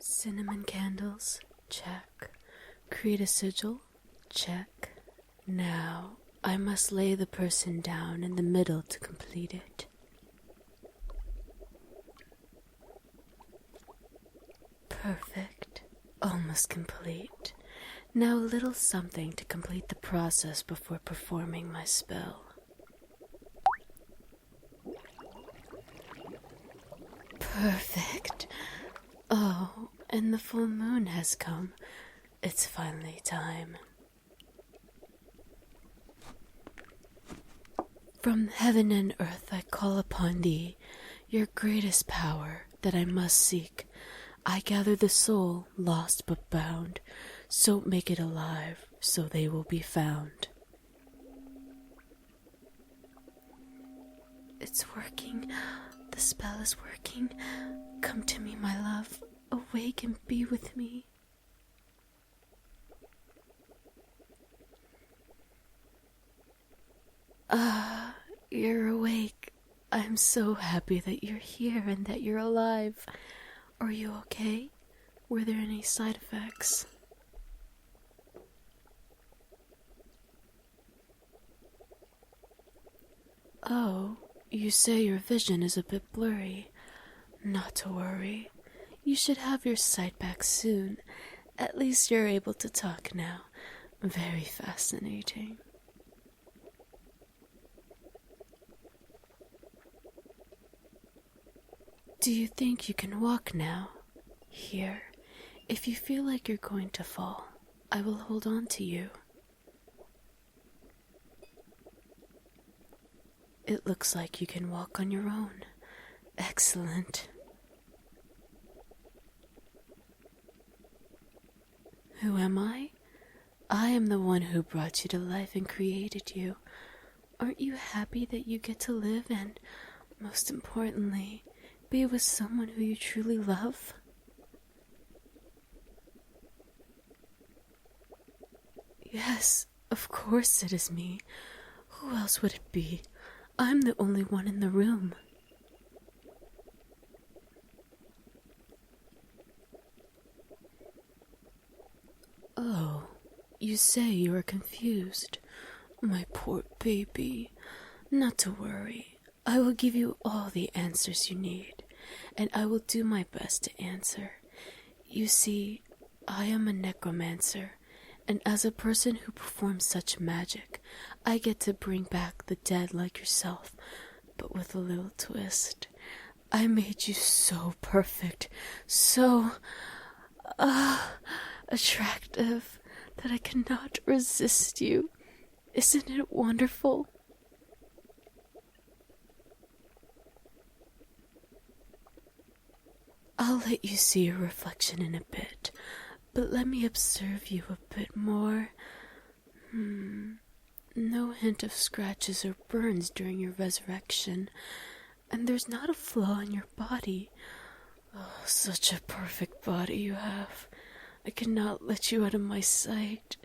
Cinnamon candles, check. Create a sigil, check. Now, I must lay the person down in the middle to complete it. Perfect. Almost complete. Now a little something to complete the process before performing my spell. Perfect. Oh, and the full moon has come. It's finally time. From heaven and earth I call upon thee, your greatest power that I must seek. I gather the soul, lost but bound, so make it alive, so they will be found. It's working. The spell is working. Come to me, my love. Awake and be with me. You're awake. I'm so happy that you're here and that you're alive. Are you okay? Were there any side effects? Oh, you say your vision is a bit blurry. Not to worry. You should have your sight back soon. At least you're able to talk now. Very fascinating. Do you think you can walk now? Here, if you feel like you're going to fall, I will hold on to you. It looks like you can walk on your own. Excellent. Who am I? I am the one who brought you to life and created you. Aren't you happy that you get to live and, most importantly, be with someone who you truly love? Yes, of course it is me. Who else would it be? I'm the only one in the room. Oh, you say you are confused. My poor baby. Not to worry. I will give you all the answers you need, and I will do my best to answer. You see, I am a necromancer, and as a person who performs such magic, I get to bring back the dead like yourself, but with a little twist. I made you so perfect, so attractive, that I cannot resist you. Isn't it wonderful? I'll let you see your reflection in a bit, but let me observe you a bit more. No hint of scratches or burns during your resurrection, and there's not a flaw in your body. Oh, such a perfect body you have. I cannot let you out of my sight,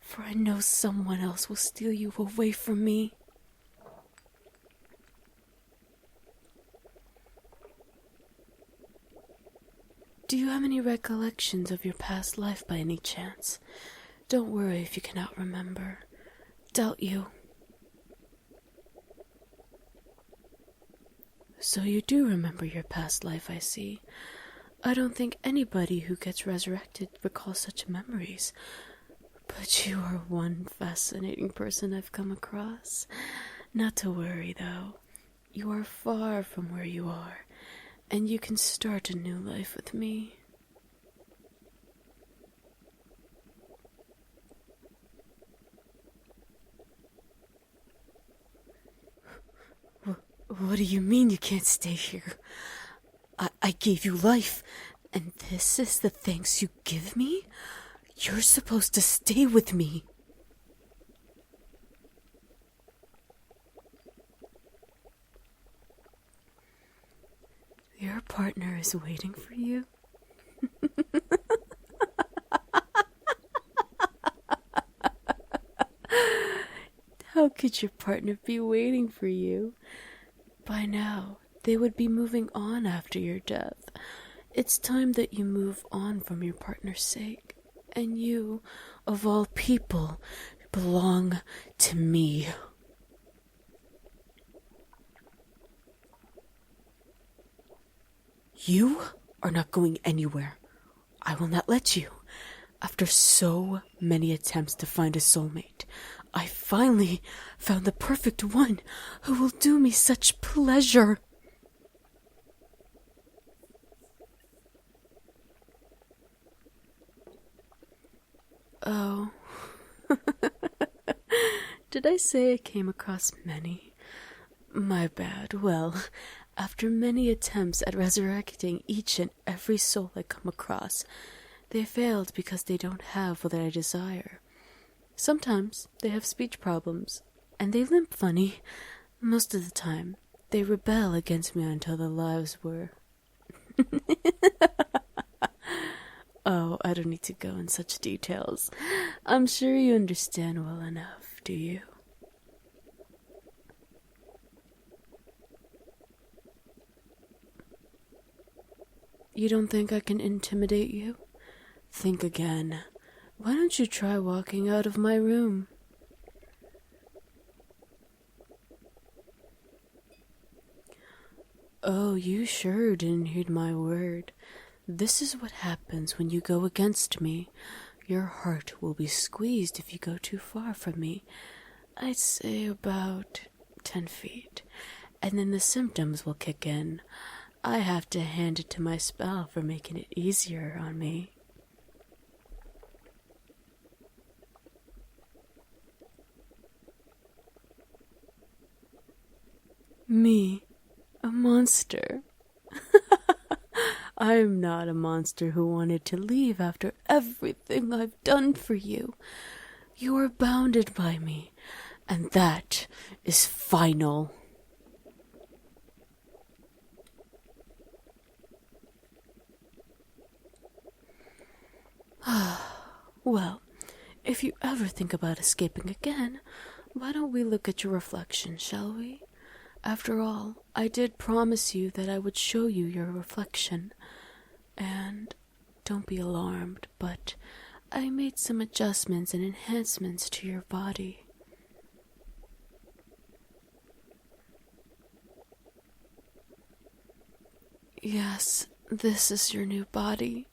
for I know someone else will steal you away from me. Do you have any recollections of your past life by any chance? Don't worry if you cannot remember. Doubt you. So you do remember your past life, I see. I don't think anybody who gets resurrected recalls such memories. But you are one fascinating person I've come across. Not to worry, though. You are far from where you are, and you can start a new life with me. What do you mean you can't stay here? I gave you life, and this is the thanks you give me? You're supposed to stay with me. Your partner is waiting for you? How could your partner be waiting for you? By now, they would be moving on after your death. It's time that you move on from your partner's sake. And you, of all people, belong to me. You are not going anywhere. I will not let you. After so many attempts to find a soulmate, I finally found the perfect one who will do me such pleasure. Oh. Did I say I came across many? My bad. Well, after many attempts at resurrecting each and every soul I come across, they failed because they don't have what I desire. Sometimes they have speech problems, and they limp funny. Most of the time, they rebel against me until their lives were... Oh, I don't need to go in such details. I'm sure you understand well enough, do you? You don't think I can intimidate you? Think again. Why don't you try walking out of my room? Oh, you sure didn't heed my word. This is what happens when you go against me. Your heart will be squeezed if you go too far from me. I'd say about 10 feet. And then the symptoms will kick in. I have to hand it to my spell for making it easier on me. Me, a monster. I'm not a monster who wanted to leave after everything I've done for you. You are bounded by me, and that is final. Well, if you ever think about escaping again, why don't we look at your reflection, shall we? After all, I did promise you that I would show you your reflection. And don't be alarmed, but I made some adjustments and enhancements to your body. Yes, this is your new body.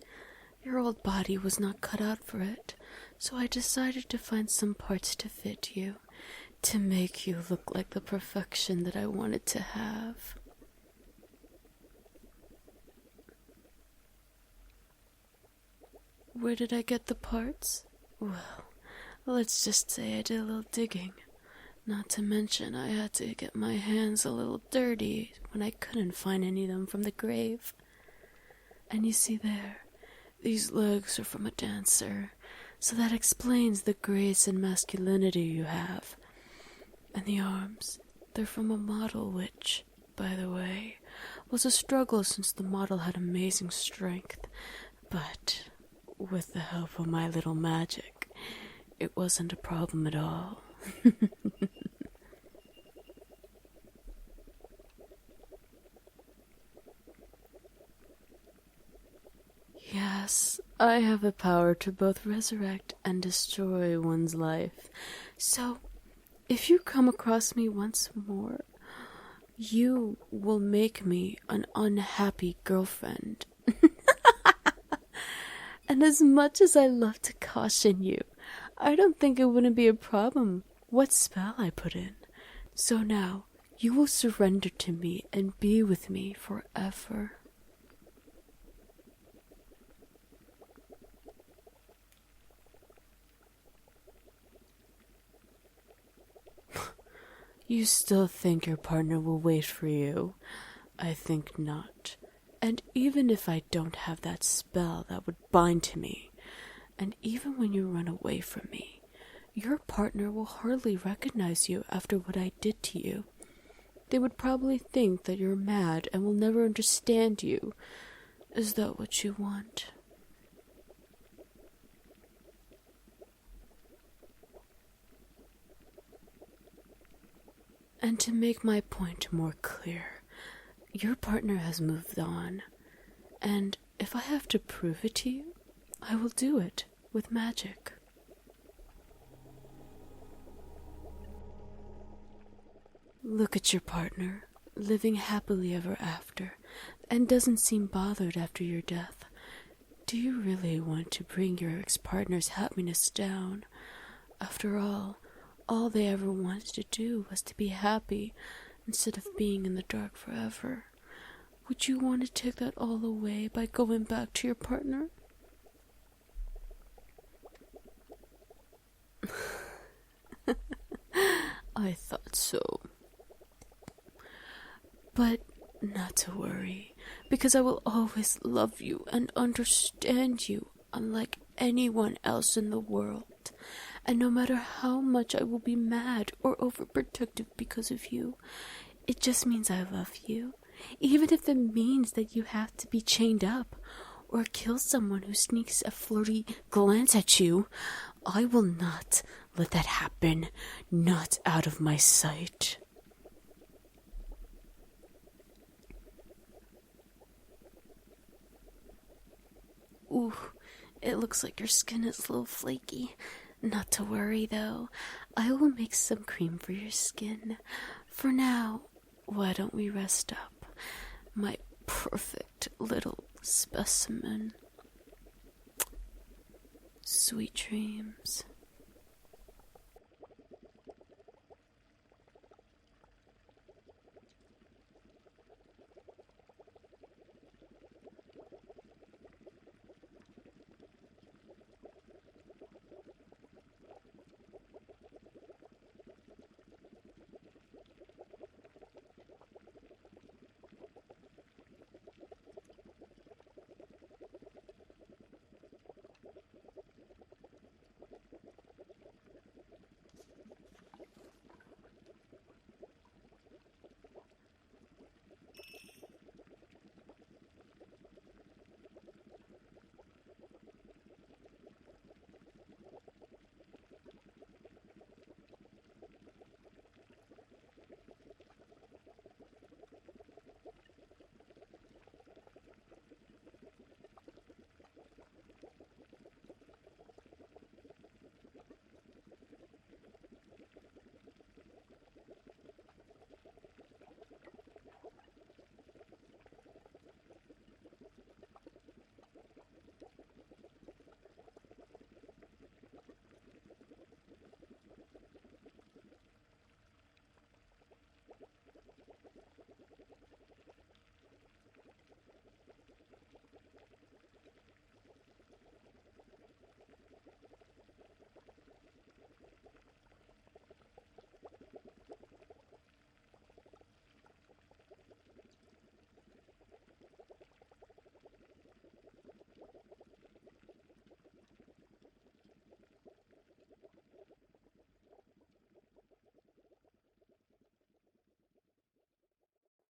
Your old body was not cut out for it, so I decided to find some parts to fit you, to make you look like the perfection that I wanted to have. Where did I get the parts? Well, let's just say I did a little digging. Not to mention I had to get my hands a little dirty when I couldn't find any of them from the grave. And you see there, these legs are from a dancer, so that explains the grace and masculinity you have. And the arms, they're from a model which, by the way, was a struggle since the model had amazing strength. But with the help of my little magic, it wasn't a problem at all. Yes, I have the power to both resurrect and destroy one's life. So, if you come across me once more, you will make me an unhappy girlfriend. And as much as I love to caution you, I don't think it wouldn't be a problem what spell I put in. So now, you will surrender to me and be with me forever. You still think your partner will wait for you? I think not. And even if I don't have that spell that would bind to me, and even when you run away from me, your partner will hardly recognize you after what I did to you. They would probably think that you're mad and will never understand you. Is that what you want? And to make my point more clear, your partner has moved on, and if I have to prove it to you, I will do it with magic. Look at your partner, living happily ever after, and doesn't seem bothered after your death. Do you really want to bring your ex-partner's happiness down? After all they ever wanted to do was to be happy instead of being in the dark forever. Would you want to take that all away by going back to your partner? I thought so. But not to worry, because I will always love you and understand you unlike anyone else in the world. And no matter how much I will be mad or overprotective because of you, it just means I love you. Even if it means that you have to be chained up or kill someone who sneaks a flirty glance at you, I will not let that happen. Not out of my sight. Ooh, it looks like your skin is a little flaky. Not to worry, though. I will make some cream for your skin. For now, why don't we rest up? My perfect little specimen. Sweet dreams.